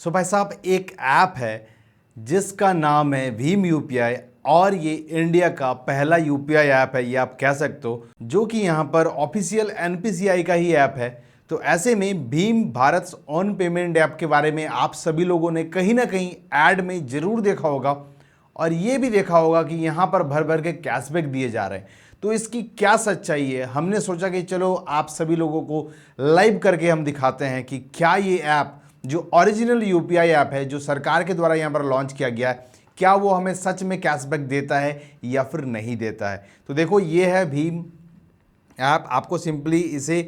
सो भाई साहब, एक ऐप है जिसका नाम है भीम यूपीआई और ये इंडिया का पहला यूपीआई ऐप है, ये आप कह सकते हो, जो कि यहाँ पर ऑफिशियल एनपीसीआई का ही ऐप है। तो ऐसे में Bhim Bharat on payment app के बारे में आप सभी लोगों ने कहीं ना कहीं ऐड में जरूर देखा होगा और ये भी देखा होगा कि यहाँ पर भर भर के कैशबैक दिए जा रहे हैं। तो इसकी क्या सच्चाई है, हमने सोचा कि चलो आप सभी लोगों को लाइव करके हम दिखाते हैं कि क्या ये ऐप जो ओरिजिनल यूपीआई ऐप है, जो सरकार के द्वारा यहाँ पर लॉन्च किया गया है, क्या वो हमें सच में कैशबैक देता है या फिर नहीं देता है। तो देखो, ये है भीम ऐप। आपको सिंपली इसे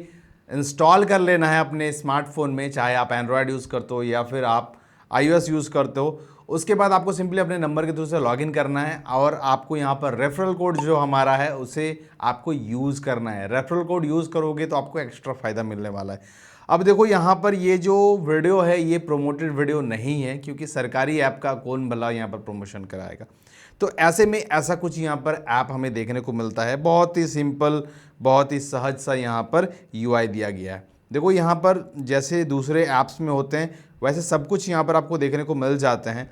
इंस्टॉल कर लेना है अपने स्मार्टफोन में, चाहे आप एंड्रॉयड यूज़ करते हो या फिर आप iOS यूज़ करते हो। उसके बाद आपको सिंपली अपने नंबर के थ्रू से लॉगिन करना है और आपको यहाँ पर रेफरल कोड जो हमारा है उसे आपको यूज़ करना है। रेफरल कोड यूज़ करोगे तो आपको एक्स्ट्रा फ़ायदा मिलने वाला है। अब देखो, यहाँ पर ये जो वीडियो है ये प्रोमोटेड वीडियो नहीं है, क्योंकि सरकारी ऐप का कौन भला यहाँ पर प्रमोशन कराएगा। तो ऐसे में ऐसा कुछ यहाँ पर ऐप हमें देखने को मिलता है। बहुत ही सिंपल, बहुत ही सहज सा यहाँ पर यूआई दिया गया है। देखो, यहाँ पर जैसे दूसरे ऐप्स में होते हैं वैसे सब कुछ यहाँ पर आपको देखने को मिल जाते हैं।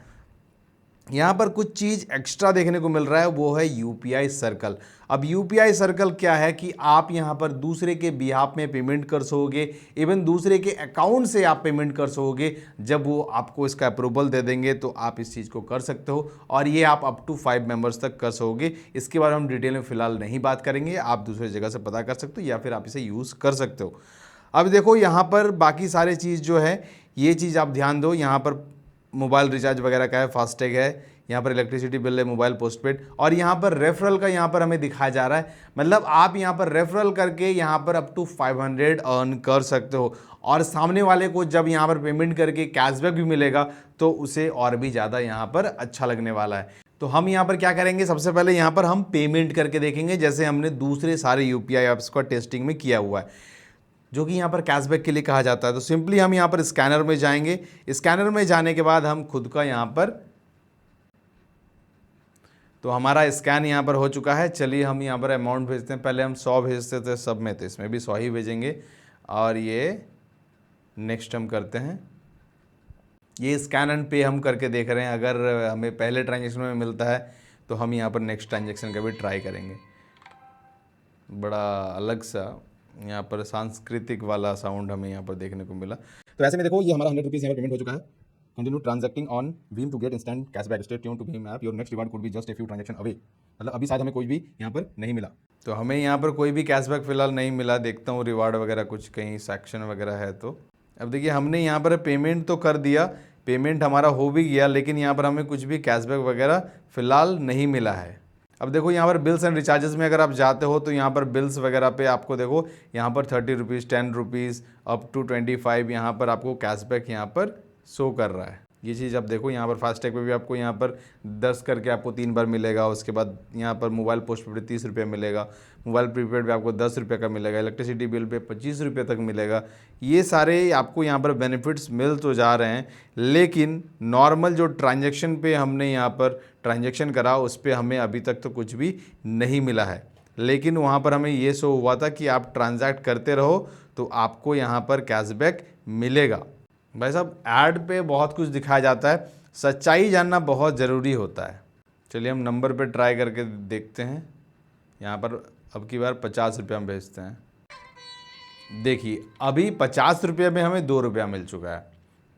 यहाँ पर कुछ चीज़ एक्स्ट्रा देखने को मिल रहा है, वो है यूपीआई सर्कल। अब यूपीआई सर्कल क्या है कि आप यहाँ पर दूसरे के बिहाफ में पेमेंट कर सकोगे, इवन दूसरे के अकाउंट से आप पेमेंट कर सकोगे। जब वो आपको इसका अप्रूवल दे देंगे तो आप इस चीज़ को कर सकते हो और ये आप अप टू 5 मेंबर्स तक कर सकोगे। इसके बारे में हम डिटेल में फ़िलहाल नहीं बात करेंगे, आप दूसरे जगह से पता कर सकते हो या फिर आप इसे यूज़ कर सकते हो। अब देखो, यहाँ पर बाकी सारे चीज़ जो है, ये चीज़ आप ध्यान दो। यहाँ पर मोबाइल रिचार्ज वगैरह का है, फास्टैग है, यहाँ पर इलेक्ट्रिसिटी बिल है, मोबाइल पोस्टपेड, और यहाँ पर रेफरल का यहाँ पर हमें दिखाया जा रहा है। मतलब आप यहाँ पर रेफरल करके यहाँ पर अप टू 500 अर्न कर सकते हो और सामने वाले को जब यहाँ पर पेमेंट करके कैशबैक भी मिलेगा तो उसे और भी ज़्यादा यहाँ पर अच्छा लगने वाला है। तो हम यहाँ पर क्या करेंगे, सबसे पहले यहाँ पर हम पेमेंट करके देखेंगे, जैसे हमने दूसरे सारे यूपीआई ऐप्स का टेस्टिंग में किया हुआ है, जो कि यहाँ पर कैशबैक के लिए कहा जाता है। तो सिंपली हम यहाँ पर स्कैनर में जाएंगे। स्कैनर में जाने के बाद हम खुद का यहाँ पर, तो हमारा स्कैन यहाँ पर हो चुका है। चलिए हम यहाँ पर अमाउंट भेजते हैं। पहले हम 100 भेजते थे सब में, तो इसमें भी 100 ही भेजेंगे और ये नेक्स्ट हम करते हैं। ये स्कैन एंड पे हम करके देख रहे हैं, अगर हमें पहले ट्रांजेक्शन में मिलता है तो हम यहाँ पर नेक्स्ट ट्रांजेक्शन का भी ट्राई करेंगे। बड़ा अलग सा यहाँ पर सांस्कृतिक वाला साउंड हमें यहाँ पर देखने को मिला। तो ऐसे में देखो, ये हमारा 100 रुपीज़ यहाँ पर पेमेंट हो चुका है। Continue transacting on Bhim to get instant cashback, stay tuned to Bhim app, your next reward could be just a few transaction away. मतलब अभी शायद हमें कोई भी यहाँ पर नहीं मिला, तो हमें यहाँ पर कोई भी कैशबैक फिलहाल नहीं मिला। देखता हूँ रिवार्ड वगैरह कुछ कहीं सेक्शन वगैरह है तो। अब देखिए, हमने यहाँ पर पेमेंट तो कर दिया, पेमेंट हमारा हो भी गया, लेकिन यहाँ पर हमें कुछ भी कैशबैक वगैरह फ़िलहाल नहीं मिला है। अब देखो, यहाँ पर बिल्स एंड रिचार्जेस में अगर आप जाते हो तो यहाँ पर बिल्स वगैरह पे आपको देखो यहाँ पर 30 रुपीज़, 10 रुपीज़ अप टू 25 यहाँ पर आपको कैशबैक यहाँ पर शो कर रहा है। ये चीज़ आप देखो, यहाँ पर फास्टैग पे भी आपको यहाँ पर 10 करके आपको 3 बार मिलेगा। उसके बाद यहाँ पर मोबाइल पोस्टपेड 30 रुपये मिलेगा, मोबाइल प्रीपेड पे आपको 10 रुपये का मिलेगा, इलेक्ट्रिसिटी बिल पे 25 रुपये तक मिलेगा। ये सारे आपको यहाँ पर बेनिफिट्स मिल तो जा रहे हैं, लेकिन नॉर्मल जो ट्रांजेक्शन पे हमने यहाँ पर ट्रांजेक्शन करा उस पर हमें अभी तक तो कुछ भी नहीं मिला है। लेकिन वहाँ पर हमें ये शो हुआ था कि आप ट्रांजैक्ट करते रहो तो आपको यहाँ पर कैशबैक मिलेगा। भाई साहब, ऐड पे बहुत कुछ दिखाया जाता है, सच्चाई जानना बहुत ज़रूरी होता है। चलिए हम नंबर पे ट्राई करके देखते हैं। यहाँ पर अब की बार 50 रुपये हम भेजते हैं। देखिए, अभी 50 रुपये में हमें 2 रुपया मिल चुका है,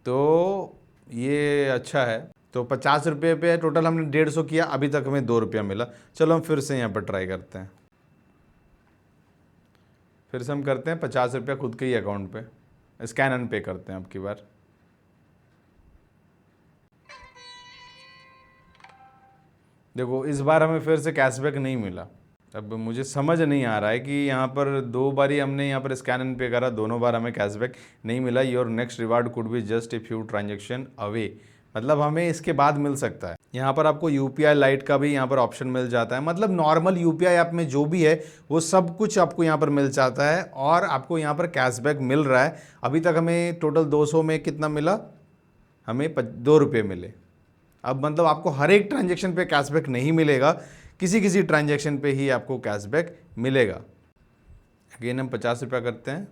तो ये अच्छा है। तो 50 रुपये पे टोटल हमने 150 किया, अभी तक हमें 2 रुपया मिला। चलो हम फिर से यहाँ पर ट्राई करते हैं। फिर से हम करते हैं 50 रुपया खुद के ही अकाउंट पे, स्कैन एंड पे करते हैं अब की बार। देखो, इस बार हमें फिर से कैशबैक नहीं मिला। अब मुझे समझ नहीं आ रहा है कि यहाँ पर 2 बार ही हमने यहाँ पर स्कैन एंड पे करा, दोनों बार हमें कैशबैक नहीं मिला। Your next reward could be just a few transaction away, मतलब हमें इसके बाद मिल सकता है। यहाँ पर आपको यूपीआई लाइट का भी यहाँ पर ऑप्शन मिल जाता है। मतलब नॉर्मल यूपीआई ऐप में जो भी है वो सब कुछ आपको यहाँ पर मिल जाता है और आपको यहाँ पर कैशबैक मिल रहा है। अभी तक हमें टोटल 200 में कितना मिला, हमें 2 रुपये मिले। अब मतलब आपको हर एक ट्रांजेक्शन पे कैशबैक नहीं मिलेगा, किसी किसी ट्रांजेक्शन पे ही आपको कैशबैक मिलेगा। अगेन हम 50 रुपया करते हैं।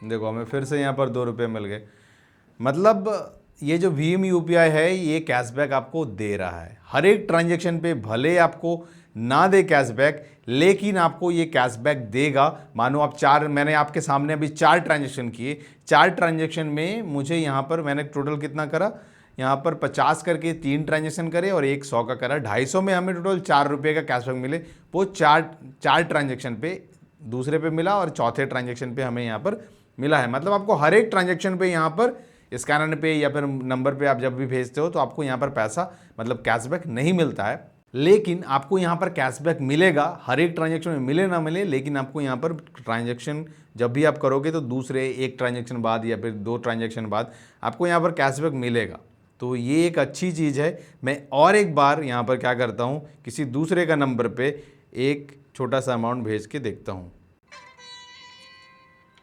देखो हमें फिर से यहाँ पर 2 रुपये मिल गए। मतलब ये जो भीम यूपीआई है ये कैशबैक आपको दे रहा है हर एक ट्रांजैक्शन पे, भले आपको ना दे कैशबैक लेकिन आपको ये कैशबैक देगा। मानो आप मैंने आपके सामने अभी 4 ट्रांजैक्शन किए, 4 ट्रांजैक्शन में मुझे यहाँ पर मैंने टोटल कितना करा, यहाँ पर 50 करके 3 ट्रांजैक्शन करे और 100 का करा, 250 में हमें टोटल 4 रुपये का कैशबैक मिले। वो चार ट्रांजैक्शन पे, दूसरे पे मिला और चौथे ट्रांजैक्शन पे हमें यहाँ पर मिला है। मतलब आपको हर एक ट्रांजैक्शन पे यहाँ पर स्कैनर पे या फिर नंबर पे आप जब भी भेजते हो तो आपको यहाँ पर पैसा मतलब कैशबैक नहीं मिलता है, लेकिन आपको यहाँ पर कैशबैक मिलेगा। हर एक ट्रांजैक्शन में मिले ना मिले, लेकिन आपको यहाँ पर ट्रांजैक्शन जब भी आप करोगे तो दूसरे एक ट्रांजैक्शन बाद या फिर 2 ट्रांजैक्शन बाद आपको यहाँ पर कैशबैक मिलेगा। तो ये एक अच्छी चीज़ है। मैं और एक बार यहाँ पर क्या करता हूँ, किसी दूसरे का नंबर पे एक छोटा सा अमाउंट भेज के देखता हूँ।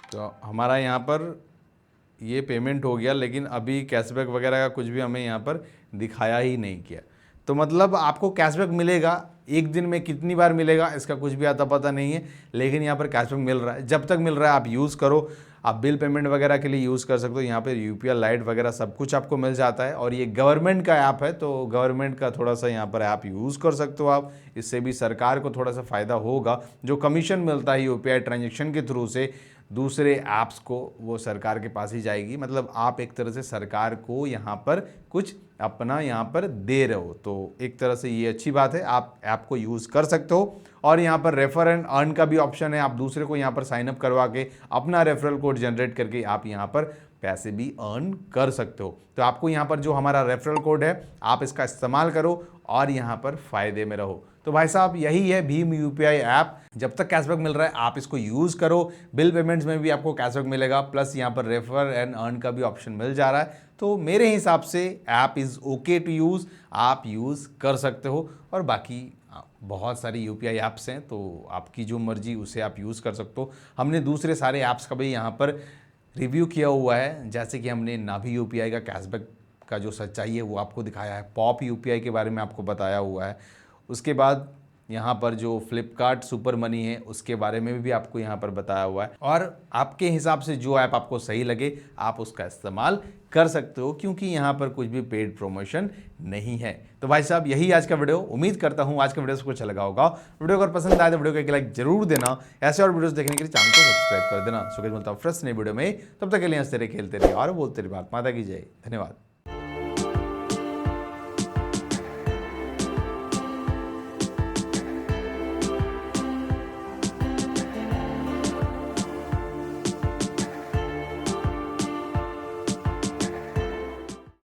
तो हमारा यहाँ पर ये पेमेंट हो गया, लेकिन अभी कैशबैक वगैरह का कुछ भी हमें यहाँ पर दिखाया ही नहीं किया। तो मतलब आपको कैशबैक मिलेगा, एक दिन में कितनी बार मिलेगा इसका कुछ भी आता पता नहीं है, लेकिन यहाँ पर कैशबैक मिल रहा है। जब तक मिल रहा है आप यूज़ करो। आप बिल पेमेंट वगैरह के लिए यूज़ कर सकते हो, यहाँ पर यूपीआई लाइट वगैरह सब कुछ आपको मिल जाता है। और ये गवर्नमेंट का ऐप है तो गवर्नमेंट का थोड़ा सा यहाँ पर ऐप यूज़ कर सकते हो आप। इससे भी सरकार को थोड़ा सा फ़ायदा होगा। जो कमीशन मिलता है यूपीआई ट्रांजेक्शन के थ्रू से दूसरे ऐप्स को, वो सरकार के पास ही जाएगी। मतलब आप एक तरह से सरकार को यहाँ पर कुछ अपना यहाँ पर दे रहे हो, तो एक तरह से ये अच्छी बात है। आप ऐप को यूज़ कर सकते हो। और यहाँ पर रेफर एंड अर्न का भी ऑप्शन है। आप दूसरे को यहाँ पर साइन अप करवा के अपना रेफरल कोड जनरेट करके आप यहाँ पर पैसे भी अर्न कर सकते हो। तो आपको यहाँ पर जो हमारा रेफरल कोड है आप इसका इस्तेमाल करो और यहाँ पर फ़ायदे में रहो। तो भाई साहब यही है भीम यूपीआई ऐप। जब तक कैशबैक मिल रहा है आप इसको यूज़ करो। बिल पेमेंट्स में भी आपको कैशबैक मिलेगा, प्लस यहाँ पर रेफर एंड अर्न का भी ऑप्शन मिल जा रहा है। तो मेरे हिसाब से app is okay to use, आप यूज़ कर सकते हो। और बाकी बहुत सारी यूपीआई ऐप्स हैं तो आपकी जो मर्जी उसे आप यूज़ कर सकते हो। हमने दूसरे सारे ऐप्स का भी यहाँ पर रिव्यू किया हुआ है, जैसे कि हमने नाभी यूपीआई का कैशबैक का जो सच्चाई है वो आपको दिखाया है, पॉप यूपीआई के बारे में आपको बताया हुआ है। उसके बाद यहाँ पर जो फ्लिपकार्ट सुपर मनी है उसके बारे में भी आपको यहाँ पर बताया हुआ है। और आपके हिसाब से जो ऐप आपको सही लगे आप उसका इस्तेमाल कर सकते हो, क्योंकि यहाँ पर कुछ भी पेड प्रमोशन नहीं है। तो भाई साहब यही आज का वीडियो। उम्मीद करता हूँ आज का वीडियो आपको अच्छा लगा होगा। वीडियो अगर पसंद आए तो वीडियो को एक लाइक जरूर देना। ऐसे और वीडियोस देखने के लिए चैनल को सब्सक्राइब कर देना। सो मिलता हूँ फ्रेश नई वीडियो में, तब तक के लिए हंसते रहिए, खेलते रहिए और बोलते रहिए। भारत माता की जय। धन्यवाद।